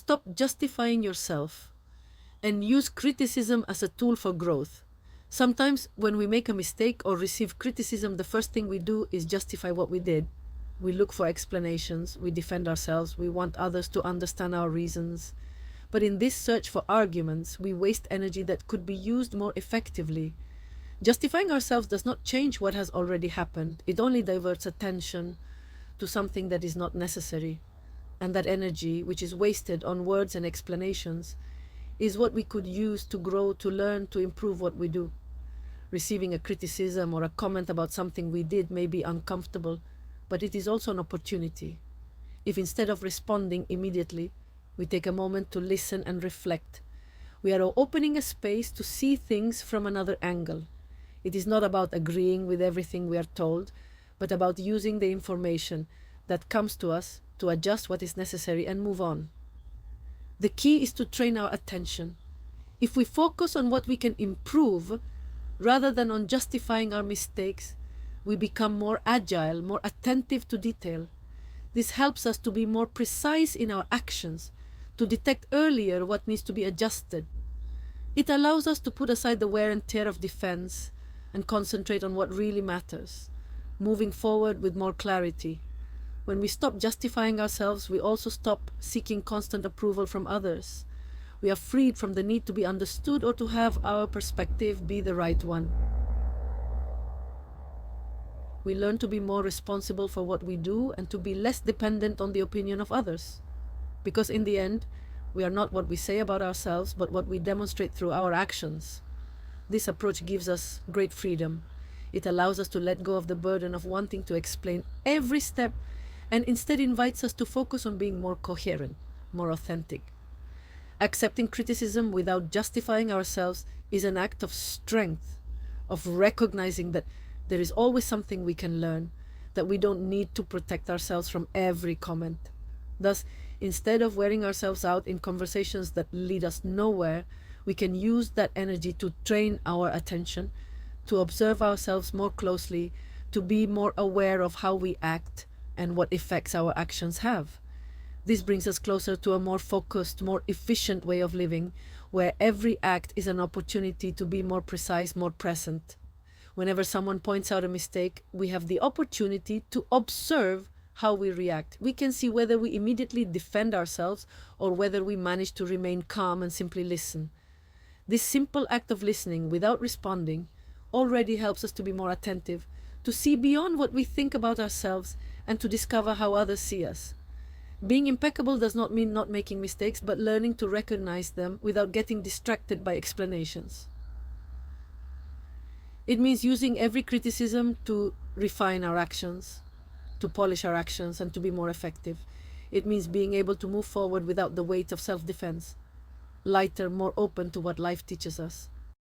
stop justifying yourself and use criticism as a tool for growth. Sometimes when we make a mistake or receive criticism, the first thing we do is justify what we did. We look for explanations, we defend ourselves, we want others to understand our reasons. But in this search for arguments, we waste energy that could be used more effectively. Justifying ourselves does not change what has already happened. It only diverts attention to something that is not necessary. And that energy, which is wasted on words and explanations, is what we could use to grow, to learn, to improve what we do. Receiving a criticism or a comment about something we did may be uncomfortable, but it is also an opportunity. If instead of responding immediately, we take a moment to listen and reflect, we are opening a space to see things from another angle. It is not about agreeing with everything we are told, but about using the information that comes to us to adjust what is necessary and move on. The key is to train our attention. If we focus on what we can improve rather than on justifying our mistakes, we become more agile, more attentive to detail. This helps us to be more precise in our actions, to detect earlier what needs to be adjusted. It allows us to put aside the wear and tear of defense and concentrate on what really matters, moving forward with more clarity. When we stop justifying ourselves, we also stop seeking constant approval from others. We are freed from the need to be understood or to have our perspective be the right one. We learn to be more responsible for what we do and to be less dependent on the opinion of others. Because in the end, we are not what we say about ourselves, but what we demonstrate through our actions. This approach gives us great freedom. It allows us to let go of the burden of wanting to explain every step and instead invites us to focus on being more coherent, more authentic. Accepting criticism without justifying ourselves is an act of strength, of recognizing that there is always something we can learn, that we don't need to protect ourselves from every comment. Thus, instead of wearing ourselves out in conversations that lead us nowhere, we can use that energy to train our attention, to observe ourselves more closely, to be more aware of how we act and what effects our actions have. This brings us closer to a more focused, more efficient way of living, where every act is an opportunity to be more precise, more present. Whenever someone points out a mistake, we have the opportunity to observe how we react. We can see whether we immediately defend ourselves or whether we manage to remain calm and simply listen. This simple act of listening without responding already helps us to be more attentive, to see beyond what we think about ourselves, and to discover how others see us. Being impeccable does not mean not making mistakes, but learning to recognize them without getting distracted by explanations. It means using every criticism to refine our actions, to polish our actions, and to be more effective. It means being able to move forward without the weight of self-defense, lighter, more open to what life teaches us.